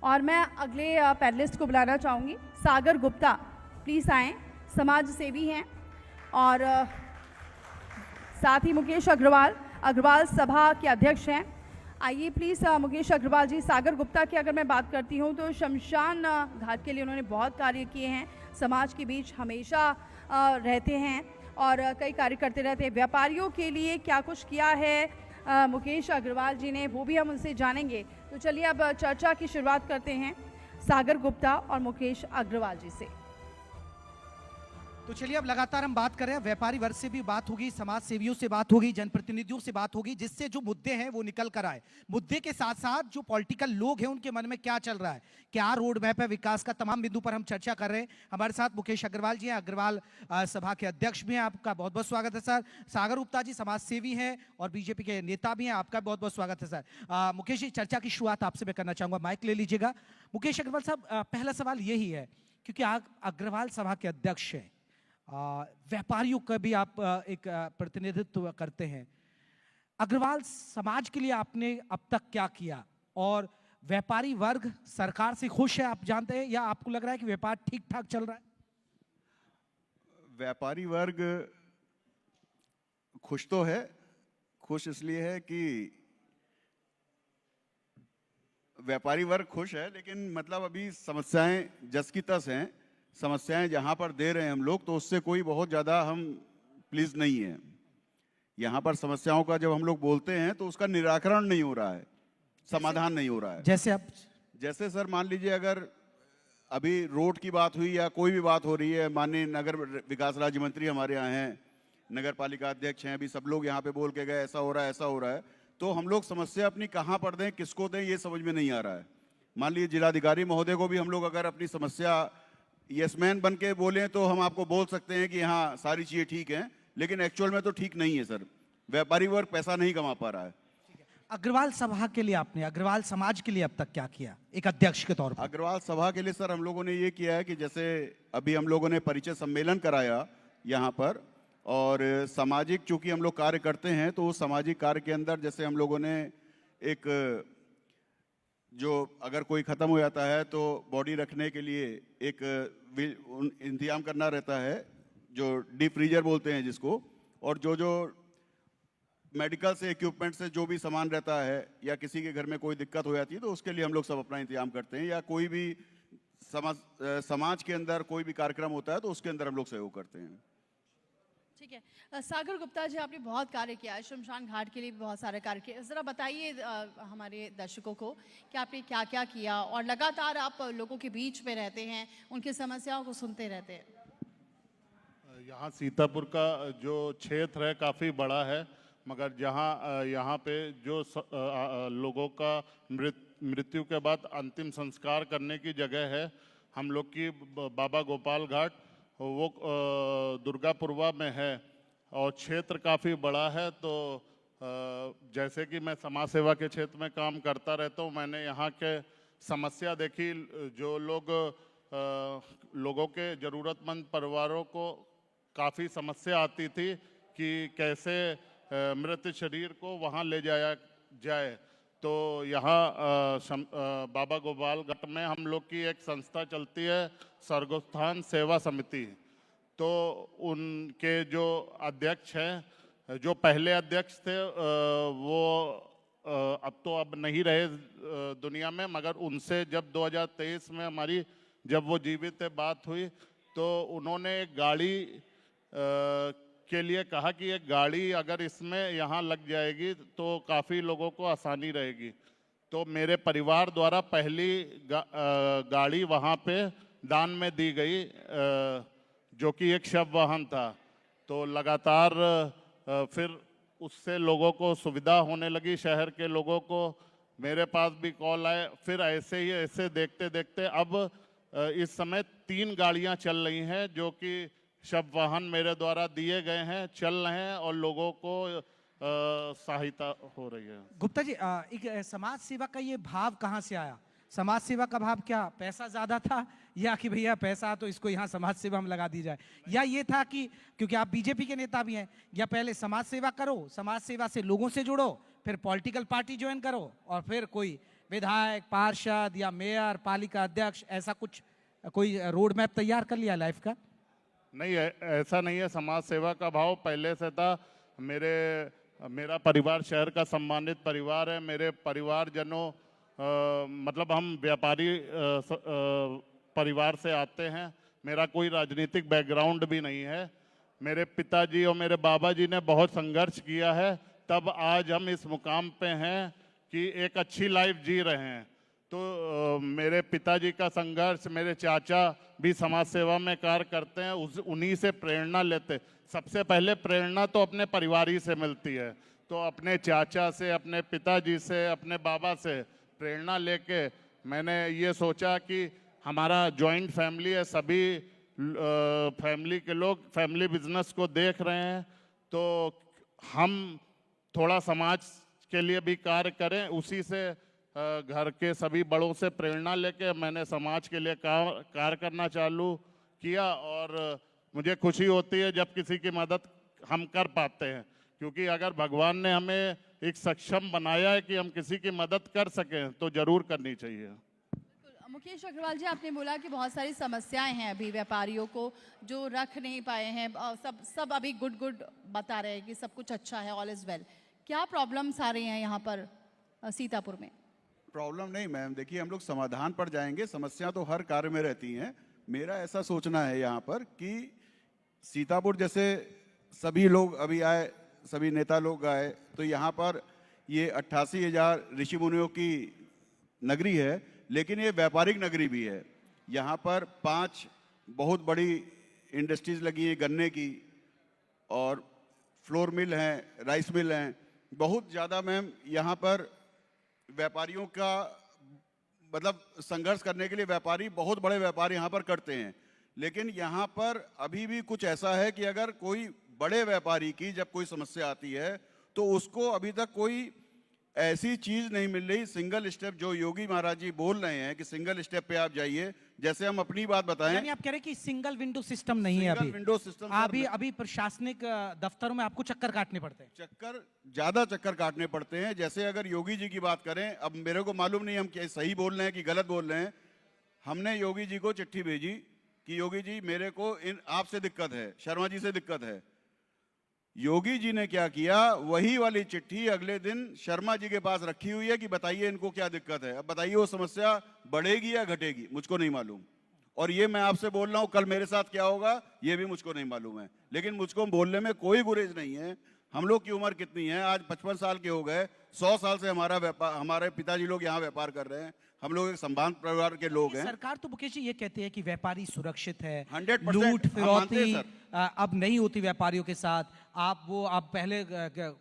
और मैं अगले पैनलिस्ट को बुलाना चाहूँगी, सागर गुप्ता, प्लीज़ आएँ, समाज सेवी हैं। और साथ ही मुकेश अग्रवाल, अग्रवाल सभा के अध्यक्ष हैं। आइए प्लीज़ मुकेश अग्रवाल जी। सागर गुप्ता की अगर मैं बात करती हूँ तो शमशान घाट के लिए उन्होंने बहुत कार्य किए हैं, समाज के बीच हमेशा रहते हैं और कई कार्य करते रहते हैं। व्यापारियों के लिए क्या कुछ किया है मुकेश अग्रवाल जी ने, वो भी हम उनसे जानेंगे। तो चलिए अब चर्चा की शुरुआत करते हैं सागर गुप्ता और मुकेश अग्रवाल जी से। तो चलिए अब लगातार हम बात कर रहे हैं, व्यापारी वर्ग से भी बात होगी, समाज सेवियों से बात होगी, जनप्रतिनिधियों से बात होगी, जिससे जो मुद्दे हैं वो निकल कर आए। मुद्दे के साथ साथ जो पॉलिटिकल लोग हैं उनके मन में क्या चल रहा है, क्या रोड मैप है विकास का, तमाम बिंदु पर हम चर्चा कर रहे हैं। हमारे साथ मुकेश अग्रवाल जी हैं, अग्रवाल सभा के अध्यक्ष भी हैं, आपका बहुत बहुत स्वागत है सर। सागर गुप्ता जी समाज सेवी हैं और बीजेपी के नेता भी हैं, आपका बहुत बहुत स्वागत है सर। मुकेश जी, चर्चा की शुरुआत आपसे मैं करना चाहूंगा, माइक ले लीजिएगा। मुकेश अग्रवाल साहब, पहला सवाल यही है क्योंकि आप अग्रवाल सभा के अध्यक्ष हैं, व्यापारियों का भी आप एक प्रतिनिधित्व करते हैं। अग्रवाल समाज के लिए आपने अब तक क्या किया और व्यापारी वर्ग सरकार से खुश है, आप जानते हैं, या आपको लग रहा है कि व्यापार ठीक ठाक चल रहा है? व्यापारी वर्ग खुश तो है। खुश इसलिए है कि व्यापारी वर्ग खुश है, लेकिन मतलब अभी समस्याएं जस की तस हैं। समस्याएं जहां पर दे रहे हैं हम लोग, तो उससे कोई बहुत ज़्यादा हम प्लीज नहीं है। यहाँ पर समस्याओं का जब हम लोग बोलते हैं तो उसका निराकरण नहीं हो रहा है, समाधान नहीं हो रहा है। जैसे सर मान लीजिए, अगर अभी रोड की बात हुई या कोई भी बात हो रही है, माननीय नगर विकास राज्य मंत्री हमारे यहाँ हैं, नगर पालिका अध्यक्ष हैं, अभी सब लोग यहाँ पे बोल के गए ऐसा हो रहा है ऐसा हो रहा है, तो हम लोग समस्या अपनी कहाँ पर दें, किसको दें, ये समझ में नहीं आ रहा है। मान लीजिए जिलाधिकारी महोदय को भी हम लोग अगर अपनी समस्या यसमैन बन के बोलें तो हम आपको बोल सकते हैं कि हाँ सारी चीज़ें ठीक हैं, लेकिन एक्चुअल में तो ठीक नहीं है सर। व्यापारी वर्ग पैसा नहीं कमा पा रहा है। अग्रवाल सभा के लिए आपने, अग्रवाल समाज के लिए अब तक क्या किया एक अध्यक्ष के तौर पर? अग्रवाल सभा के लिए सर हम लोगों ने ये किया है कि जैसे अभी हम लोगों ने परिचय सम्मेलन कराया यहाँ पर, और सामाजिक चूंकि हम लोग कार्य करते हैं तो उस सामाजिक कार्य के अंदर जैसे हम लोगों ने एक, जो अगर कोई ख़त्म हो जाता है तो बॉडी रखने के लिए एक इंतजाम करना रहता है, जो डीप फ्रीजर बोलते हैं जिसको, और जो मेडिकल से इक्विपमेंट से जो भी सामान रहता है या किसी के घर में कोई दिक्कत हो जाती है तो उसके लिए हम लोग सब अपना इंतजाम करते हैं, या कोई भी समाज के अंदर कोई भी कार्यक्रम होता है तो उसके अंदर हम लोग सहयोग करते हैं। ठीक है। सागर गुप्ता जी, आपने बहुत कार्य किया है, शमशान घाट के लिए भी बहुत सारे कार्य किए, ज़रा बताइए हमारे दर्शकों को कि आपने क्या क्या किया, और लगातार आप लोगों के बीच में रहते हैं, उनकी समस्याओं को सुनते रहते हैं। यहाँ सीतापुर का जो क्षेत्र है काफ़ी बड़ा है, मगर जहाँ यहाँ पे जो लोगों का मृत्यु के बाद अंतिम संस्कार करने की जगह है हम लोग की बाबा गोपाल घाट, वो दुर्गापुरवा में है और क्षेत्र काफ़ी बड़ा है। तो जैसे कि मैं समाज सेवा के क्षेत्र में काम करता रहता हूँ, मैंने यहाँ के समस्या देखी। जो लोगों के ज़रूरतमंद परिवारों को काफ़ी समस्या आती थी कि कैसे मृत शरीर को वहाँ ले जाया जाए। तो यहाँ बाबा गोपाल घाट में हम लोग की एक संस्था चलती है, स्वर्गोत्थान सेवा समिति। तो उनके जो अध्यक्ष हैं, जो पहले अध्यक्ष थे वो अब नहीं रहे दुनिया में, मगर उनसे जब 2023 में हमारी जब वो जीवित है बात हुई तो उन्होंने एक गाड़ी के लिए कहा कि एक गाड़ी अगर इसमें यहाँ लग जाएगी तो काफ़ी लोगों को आसानी रहेगी। तो मेरे परिवार द्वारा पहली गाड़ी वहाँ पे दान में दी गई, जो कि एक शव वाहन था। तो लगातार फिर उससे लोगों को सुविधा होने लगी, शहर के लोगों को। मेरे पास भी कॉल आए, फिर ऐसे देखते देखते अब इस समय 3 गाड़ियाँ चल रही हैं, जो कि शव वाहन मेरे द्वारा दिए गए हैं, चल रहे हैं और लोगों को सहायता हो रही है। गुप्ता जी, एक समाज सेवा का ये भाव कहाँ से आया? समाज सेवा का भाव क्या पैसा ज़्यादा था, या कि भैया पैसा तो इसको यहाँ समाज सेवा में लगा दी जाए, या ये था कि क्योंकि आप बीजेपी के नेता भी हैं, या पहले समाज सेवा करो, समाज सेवा से लोगों से जुड़ो, फिर पॉलिटिकल पार्टी ज्वाइन करो और फिर कोई विधायक, पार्षद या मेयर, पालिका अध्यक्ष, ऐसा कुछ कोई रोड मैप तैयार कर लिया लाइफ का? नहीं, ऐसा नहीं है। समाज सेवा का भाव पहले से था। मेरा परिवार शहर का सम्मानित परिवार है। मेरे परिवारजनों मतलब हम व्यापारी परिवार से आते हैं। मेरा कोई राजनीतिक बैकग्राउंड भी नहीं है। मेरे पिताजी और मेरे बाबा जी ने बहुत संघर्ष किया है, तब आज हम इस मुकाम पे हैं कि एक अच्छी लाइफ जी रहे हैं। तो मेरे पिताजी का संघर्ष, मेरे चाचा भी समाज सेवा में कार्य करते हैं, उन्हीं से प्रेरणा लेते। सबसे पहले प्रेरणा तो अपने परिवार ही से मिलती है। तो अपने चाचा से, अपने पिताजी से, अपने बाबा से प्रेरणा लेके मैंने ये सोचा कि हमारा जॉइंट फैमिली है, सभी फैमिली के लोग फैमिली बिजनेस को देख रहे हैं, तो हम थोड़ा समाज के लिए भी कार्य करें। उसी से घर के सभी बड़ों से प्रेरणा लेके मैंने समाज के लिए कार्य करना चालू किया। और मुझे खुशी होती है जब किसी की मदद हम कर पाते हैं, क्योंकि अगर भगवान ने हमें एक सक्षम बनाया है कि हम किसी की मदद कर सकें तो जरूर करनी चाहिए। मुकेश अग्रवाल जी, आपने बोला कि बहुत सारी समस्याएं हैं अभी व्यापारियों को, जो रख नहीं पाए हैं। सब अभी गुड बता रहे हैं कि सब कुछ अच्छा है, ऑल इज वेल। क्या प्रॉब्लम्स आ रही हैं यहाँ पर सीतापुर में? प्रॉब्लम नहीं मैम, देखिए हम लोग समाधान पर जाएंगे। समस्या तो हर कार्य में रहती हैं। मेरा ऐसा सोचना है यहाँ पर कि सीतापुर जैसे सभी लोग अभी आए, सभी नेता लोग आए, तो यहाँ पर ये 88,000 ऋषि मुनियों की नगरी है, लेकिन ये व्यापारिक नगरी भी है। यहाँ पर 5 बहुत बड़ी इंडस्ट्रीज लगी हैं गन्ने की, और फ्लोर मिल हैं, राइस मिल हैं। बहुत ज़्यादा मैम यहाँ पर व्यापारियों का मतलब संघर्ष करने के लिए व्यापारी, बहुत बड़े व्यापारी यहाँ पर करते हैं। लेकिन यहाँ पर अभी भी कुछ ऐसा है कि अगर कोई बड़े व्यापारी की जब कोई समस्या आती है तो उसको अभी तक कोई ऐसी चीज नहीं मिल रही। सिंगल स्टेप जो योगी महाराज जी बोल रहे हैं कि सिंगल स्टेप पे आप जाइए, जैसे हम अपनी बात बताएं। यानी आप कह रहे हैं कि सिंगल विंडो सिस्टम नहीं है अभी? विंडो सिस्टम अभी प्रशासनिक दफ्तरों में आपको चक्कर काटने पड़ते हैं। ज्यादा चक्कर काटने पड़ते हैं। जैसे अगर योगी जी की बात करें, अब मेरे को मालूम नहीं हम क्या सही बोल रहे हैं कि गलत बोल रहे हैं। हमने योगी जी को चिट्ठी भेजी कि योगी जी मेरे को इन आपसे दिक्कत है, शर्मा जी से दिक्कत है। योगी जी ने क्या किया, वही वाली चिट्ठी अगले दिन शर्मा जी के पास रखी हुई है कि बताइए इनको क्या दिक्कत है। अब बताइए वो समस्या बढ़ेगी या घटेगी, मुझको नहीं मालूम। और ये मैं आपसे बोल रहा हूं, कल मेरे साथ क्या होगा ये भी मुझको नहीं मालूम है। लेकिन मुझको बोलने में कोई गुरेज नहीं है। हम लोग की उम्र कितनी है, आज 55 साल के हो गए। 100 साल से हमारे पिताजी लोग यहाँ व्यापार कर रहे हैं। हम लोग एक संभान परिवार के लोग हैं। सरकार तो मुकेश जी ये कहते हैं कि व्यापारी सुरक्षित है, 100% लूट फिरौती सर। अब नहीं होती व्यापारियों के साथ। आप पहले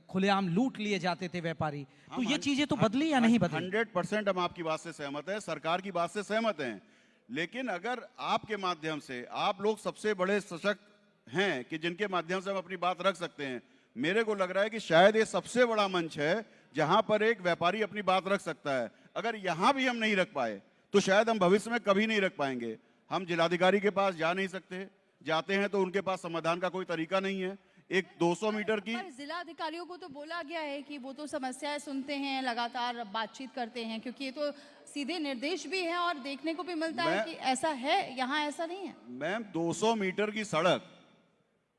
खुलेआम लूट लिए जाते थे व्यापारी, तो ये चीजें तो बदली या नहीं बदली? 100% हम आपकी बात से सहमत हैं, सरकार की बात से सहमत हैं। लेकिन अगर आपके माध्यम से, आप लोग सबसे बड़े सशक्त हैं कि जिनके माध्यम से हम अपनी बात रख सकते हैं। मेरे को लग रहा है कि शायद ये सबसे बड़ा मंच है जहां पर एक व्यापारी अपनी बात रख सकता है। अगर यहां भी हम नहीं रख पाए तो शायद हम भविष्य में कभी नहीं रख पाएंगे। हम जिलाधिकारी के पास जा नहीं सकते, जाते हैं तो उनके पास समाधान का कोई तरीका नहीं है। एक 200 मीटर की जिला अधिकारियों को तो बोला गया है कि वो तो समस्याएं सुनते हैं, लगातार बातचीत करते हैं, क्योंकि ये तो सीधे निर्देश भी है और देखने को भी मिलता है कि ऐसा है, यहाँ ऐसा नहीं है। मैम 200 मीटर की सड़क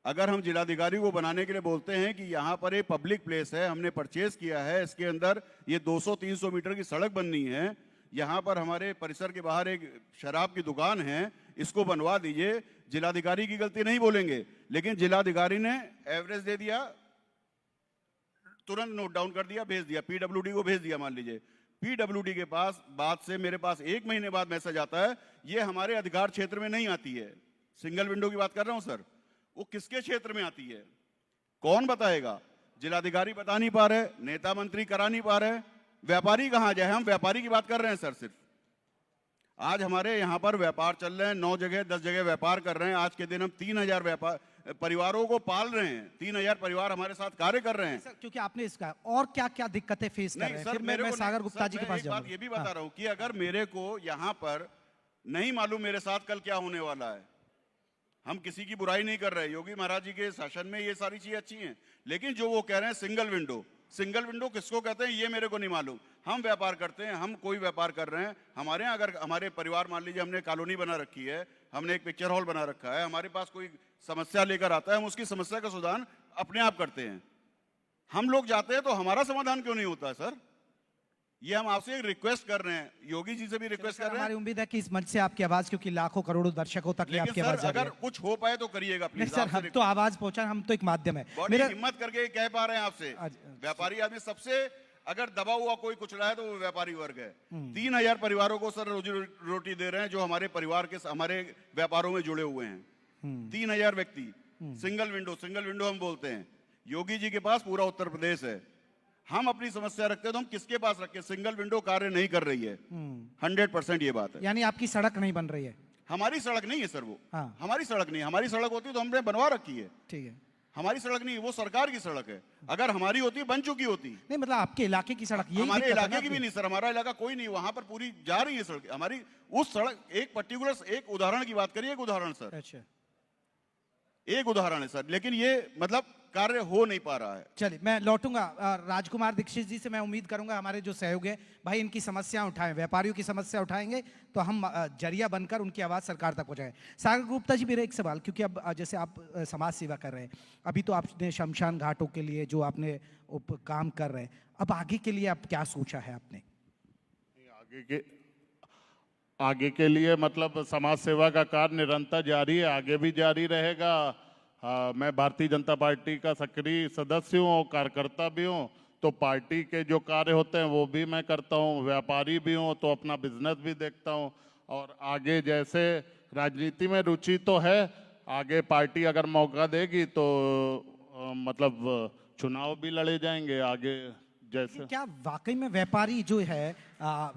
अगर हम जिलाधिकारी को बनाने के लिए बोलते हैं कि यहाँ पर एक पब्लिक प्लेस है, हमने परचेज किया है, इसके अंदर ये 200-300 मीटर की सड़क बननी है, यहाँ पर हमारे परिसर के बाहर एक शराब की दुकान है, इसको बनवा दीजिए। जिलाधिकारी की गलती नहीं बोलेंगे, लेकिन जिलाधिकारी ने एवरेज दे दिया, तुरंत नोट डाउन कर दिया, भेज दिया, पीडब्ल्यूडी को भेज दिया। मान लीजिए पीडब्ल्यूडी के पास बात से मेरे पास 1 महीने बाद मैसेज आता है, ये हमारे अधिकार क्षेत्र में नहीं आती है। सिंगल विंडो की बात कर रहा हूं सर। वो किसके क्षेत्र में आती है, कौन बताएगा? जिलाधिकारी बता नहीं पा रहे, नेता मंत्री करा नहीं पा रहे, व्यापारी कहां जाए? हम व्यापारी की बात कर रहे हैं सर। सिर्फ आज हमारे यहाँ पर व्यापार चल रहे हैं, 9 जगह 10 जगह व्यापार कर रहे हैं। आज के दिन हम 3000 व्यापार परिवारों को पाल रहे हैं, 3000 परिवार हमारे साथ कार्य कर रहे हैं। सर, क्योंकि आपने इसका और क्या क्या दिक्कतें फेस कर रहे हैं? सर, फिर मैं सागर गुप्ता जी के पास जाऊंगा। ये भी बता रहा हूं कि अगर मेरे को यहाँ पर नहीं मालूम मेरे साथ कल क्या होने वाला है, हम किसी की बुराई नहीं कर रहे। योगी महाराज जी के शासन में ये सारी चीजें अच्छी हैं, लेकिन जो वो कह रहे हैं सिंगल विंडो, सिंगल विंडो किसको कहते हैं ये मेरे को नहीं मालूम। हम व्यापार करते हैं, हम कोई व्यापार कर रहे हैं, हमारे यहाँ अगर हमारे परिवार, मान लीजिए हमने कॉलोनी बना रखी है, हमने एक पिक्चर हॉल बना रखा है, हमारे पास कोई समस्या लेकर आता है, हम उसकी समस्या का समाधान अपने आप करते हैं। हम लोग जाते हैं तो हमारा समाधान क्यों नहीं होता है सर? ये हम आपसे एक रिक्वेस्ट कर रहे हैं, योगी जी से भी रिक्वेस्ट कर रहे हैं। हमारी उम्मीद है कि इस मंच से आपकी आवाज, क्योंकि लाखों करोड़ों दर्शकों तक ये लेकिन आपकी सर आवाज जा रही अगर है। कुछ हो पाए तो करिएगा नहीं प्लीज। सर, हम तो आवाज पहुंचा, हम तो एक माध्यम है। बड़ी हिम्मत करके कह पा रहे हैं आपसे, व्यापारी आदमी सबसे अगर दबा हुआ कोई कुछ रहा है तो वो व्यापारी वर्ग है। 3000 परिवारों को सर रोजी रोटी दे रहे हैं जो हमारे परिवार के, हमारे व्यापारों में जुड़े हुए हैं। 3000 व्यक्ति। सिंगल विंडो हम बोलते हैं। योगी जी के पास पूरा उत्तर प्रदेश है। हम अपनी समस्या रखते हैं तो हम किसके पास रखें? सिंगल विंडो कार्य नहीं कर रही है। 100% ये बात है। यानी आपकी सड़क नहीं बन रही है? हमारी सड़क नहीं है सर वो। हाँ। हमारी सड़क नहीं है। हमारी सड़क होती तो हमने बनवा रखी है। ठीक है। हमारी सड़क नहीं, वो सरकार की सड़क है। अगर हमारी होती बन चुकी होती। नहीं मतलब आपके इलाके की सड़क, यही हमारे दिक्कत है इलाके ना की भी आपकी? नहीं सर, हमारा इलाका कोई नहीं, वहां पर पूरी जा रही है सड़क हमारी। उस सड़क, एक पर्टिकुलर एक उदाहरण की बात करिए, एक उदाहरण सर, अच्छा, एक उदाहरण है सर, लेकिन ये मतलब कार्य हो नहीं पा रहा है। चलिए मैं लौटूंगा राजकुमार दीक्षित जी से। मैं उम्मीद करूंगा हमारे जो सहयोगी है भाई इनकी समस्या उठाएं, व्यापारियों की समस्या उठाएंगे तो हम जरिया बनकर उनकी आवाज़ सरकार तक पहुंचाएं। सागर गुप्ता जी, मेरा एक सवाल, क्योंकि अब जैसे आप समाज सेवा कर रहे हैं, अभी तो आपने शमशान घाटों के लिए जो आपने काम कर रहे हैं, अब आगे के लिए आप क्या सोचा है आपने? आगे के लिए मतलब समाज सेवा का कार्य निरंतर जारी है, आगे भी जारी रहेगा। मैं भारतीय जनता पार्टी का सक्रिय सदस्य हूँ और कार्यकर्ता भी हूँ, तो पार्टी के जो कार्य होते हैं वो भी मैं करता हूँ। व्यापारी भी हूँ तो अपना बिजनेस भी देखता हूँ। और आगे जैसे राजनीति में रुचि तो है, आगे पार्टी अगर मौका देगी तो मतलब चुनाव भी लड़े जाएंगे आगे। जैसे क्या वाकई में व्यापारी जो है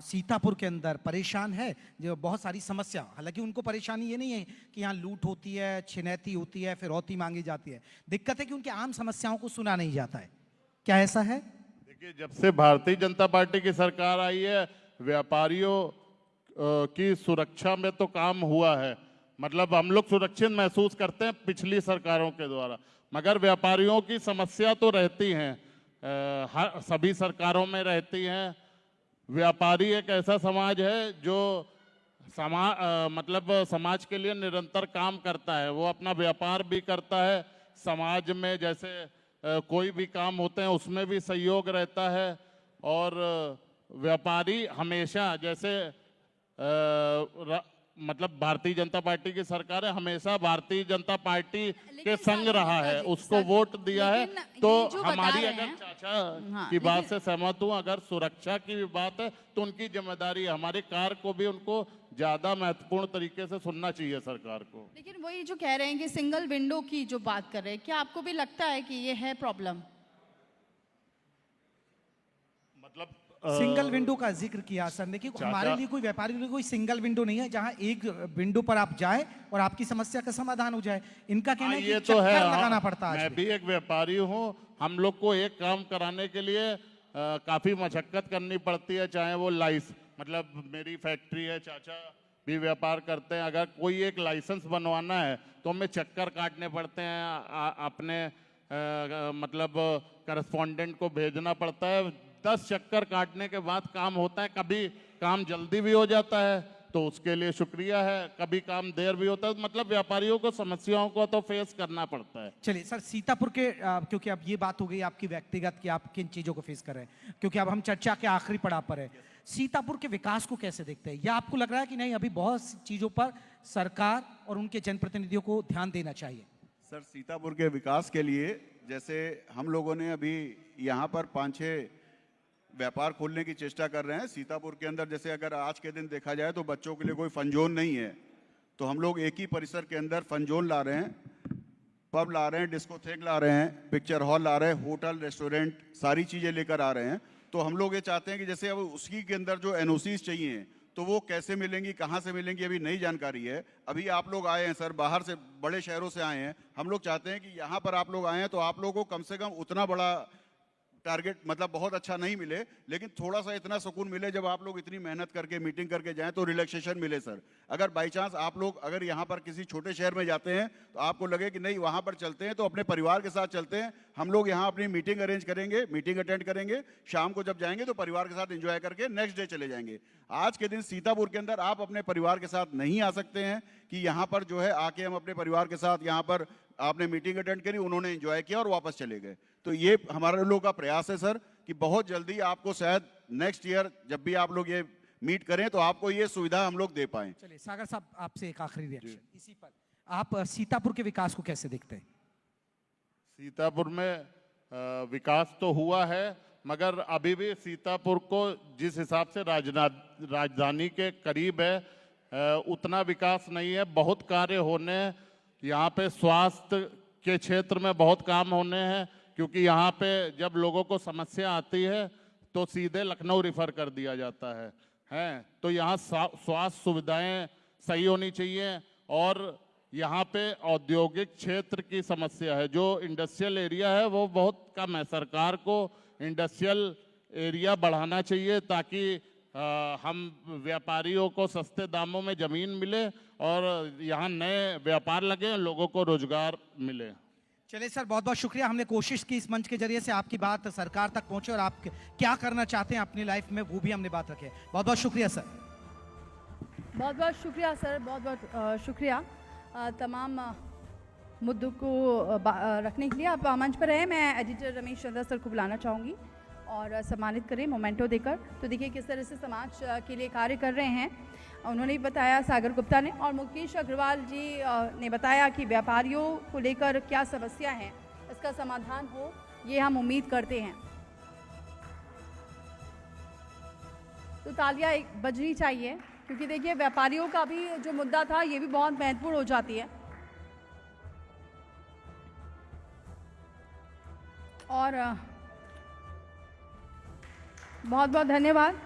सीतापुर के अंदर परेशान है? जो बहुत सारी समस्या, हालांकि उनको परेशानी ये नहीं है कि यहाँ लूट होती है, छिनैती होती है, फिरौती मांगी जाती है, दिक्कत है कि उनकी आम समस्याओं को सुना नहीं जाता है। क्या ऐसा है? देखिए, जब से भारतीय जनता पार्टी की सरकार आई है, व्यापारियों की सुरक्षा में तो काम हुआ है। मतलब हम लोग सुरक्षित महसूस करते हैं पिछली सरकारों के द्वारा, मगर व्यापारियों की समस्या तो रहती हैं, हर सभी सरकारों में रहती हैं। व्यापारी एक ऐसा समाज है जो मतलब समाज के लिए निरंतर काम करता है। वो अपना व्यापार भी करता है, समाज में जैसे कोई भी काम होते हैं उसमें भी सहयोग रहता है। और व्यापारी हमेशा जैसे मतलब भारतीय जनता पार्टी की सरकार है, हमेशा भारतीय जनता पार्टी के संग रहा है, उसको वोट दिया है। तो हमारी अगर चाचा की बात से सहमत हूँ, अगर सुरक्षा की भी बात है तो उनकी जिम्मेदारी है, हमारे कार्य को भी उनको ज्यादा महत्वपूर्ण तरीके से सुनना चाहिए सरकार को। लेकिन वही जो कह रहे हैं कि सिंगल विंडो की जो बात कर रहे हैं, क्या आपको भी लगता है कि ये है प्रॉब्लम? मतलब सिंगल विंडो का जिक्र किया सर ने कि हमारे लिए, कोई व्यापारी के लिए कोई सिंगल विंडो नहीं है जहां एक विंडो पर आप जाए और आपकी समस्या का समाधान हो जाए। इनका कहना है कि ये तो है, लगाना पड़ता है। मैं भी एक व्यापारी हूँ, हम लोग को एक काम कराने के लिए काफी मशक्कत करनी पड़ती है, चाहे वो मतलब मेरी फैक्ट्री है, चाचा भी व्यापार करते हैं, अगर कोई एक लाइसेंस बनवाना है तो हमें चक्कर काटने पड़ते हैं, अपने मतलब करस्पॉन्डेंट को भेजना पड़ता है, 10 चक्कर काटने के बाद काम होता है। कभी काम जल्दी भी हो जाता है तो उसके लिए शुक्रिया है, कभी काम देर भी होता है। मतलब व्यापारियों को समस्याओं को तो फेस करना पड़ता है। चलिए सर, सीतापुर के क्योंकि अब ये बात हो गई आपकी व्यक्तिगत कि आप किन चीजों को फेस कर रहे हैं, क्योंकि अब हम चर्चा के आखिरी पड़ाव पर है, सीतापुर के विकास को कैसे देखते हैं? या आपको लग रहा है कि नहीं, अभी बहुत सी चीजों पर सरकार और उनके जनप्रतिनिधियों को ध्यान देना चाहिए? सर, सीतापुर के विकास के लिए जैसे हम लोगों ने अभी यहाँ पर 5-6 व्यापार खोलने की चेष्टा कर रहे हैं सीतापुर के अंदर। जैसे अगर आज के दिन देखा जाए तो बच्चों के लिए कोई फन जोन नहीं है, तो हम लोग एक ही परिसर के अंदर फन जोन ला रहे हैं, पब ला रहे हैं, डिस्कोथेक ला रहे हैं, पिक्चर हॉल ला रहे हैं, होटल, रेस्टोरेंट, सारी चीज़ें लेकर आ रहे हैं। तो हम लोग ये चाहते हैं कि जैसे अब उसी के अंदर जो NOCs चाहिए तो वो कैसे मिलेंगी, कहाँ से मिलेंगी, अभी नई जानकारी है। अभी आप लोग आए हैं सर, बाहर से, बड़े शहरों से आए हैं, हम लोग चाहते हैं कि यहाँ पर आप लोग आए हैं तो आप लोगों को कम से कम उतना बड़ा टारगेट मतलब बहुत अच्छा नहीं मिले, लेकिन थोड़ा सा इतना सुकून मिले जब आप लोग इतनी मेहनत करके मीटिंग करके जाएं तो रिलैक्सेशन मिले सर। अगर बाई चांस आप लोग अगर यहाँ पर किसी छोटे शहर में जाते हैं तो आपको लगे कि नहीं वहाँ पर चलते हैं, तो अपने परिवार के साथ चलते हैं। हम लोग यहाँ अपनी मीटिंग अरेंज करेंगे, मीटिंग अटेंड करेंगे, शाम को जब जाएंगे तो परिवार के साथ एंजॉय करके नेक्स्ट डे चले जाएंगे। आज के दिन सीतापुर के अंदर आप अपने परिवार के साथ नहीं आ सकते हैं कि यहाँ पर जो है आके हम अपने परिवार के साथ यहाँ पर आपने मीटिंग अटेंड करी, उन्होंने एंजॉय किया और वापस चले गए। तो ये हमारे लोगों का प्रयास है सर कि बहुत जल्दी आपको शायद नेक्स्ट ईयर जब भी आप लोग ये मीट करें तो आपको ये सुविधा हम लोग दे पाएं। चलिए सागर साहब, आपसे एक आखिरी रिएक्शन इसी पर, आप सीतापुर के विकास को कैसे देखते हैं? सीतापुर में विकास तो हुआ है, मगर अभी भी सीतापुर को जिस हिसाब से राजधानी के करीब है उतना विकास नहीं है। बहुत कार्य होने, यहाँ पे स्वास्थ्य के क्षेत्र में बहुत काम होने हैं, क्योंकि यहाँ पे जब लोगों को समस्या आती है तो सीधे लखनऊ रिफर कर दिया जाता है। तो यहाँ स्वास्थ्य सुविधाएं सही होनी चाहिए। और यहाँ पे औद्योगिक क्षेत्र की समस्या है, जो इंडस्ट्रियल एरिया है वो बहुत कम है। सरकार को इंडस्ट्रियल एरिया बढ़ाना चाहिए ताकि हम व्यापारियों को सस्ते दामों में ज़मीन मिले और यहाँ नए व्यापार लगे, लोगों को रोजगार मिले। चलिए सर, बहुत बहुत शुक्रिया। हमने कोशिश की इस मंच के जरिए से आपकी बात सरकार तक पहुंचे और आप क्या करना चाहते हैं अपनी लाइफ में वो भी हमने बात रखी है। बहुत बहुत शुक्रिया सर। बहुत बहुत शुक्रिया सर, बहुत बहुत शुक्रिया तमाम मुद्दों को रखने के लिए। आप मंच पर रहे, मैं एडिटर रमेश चंद्र सर को बुलाना चाहूँगी और सम्मानित करें मोमेंटो देकर। तो देखिए किस तरह से समाज के लिए कार्य कर रहे हैं, उन्होंने भी बताया सागर गुप्ता ने, और मुकेश अग्रवाल जी ने बताया कि व्यापारियों को लेकर क्या समस्या है, इसका समाधान हो ये हम उम्मीद करते हैं। तो तालियां एक बजनी चाहिए, क्योंकि देखिए व्यापारियों का भी जो मुद्दा था ये भी बहुत महत्वपूर्ण हो जाती है। और बहुत बहुत धन्यवाद।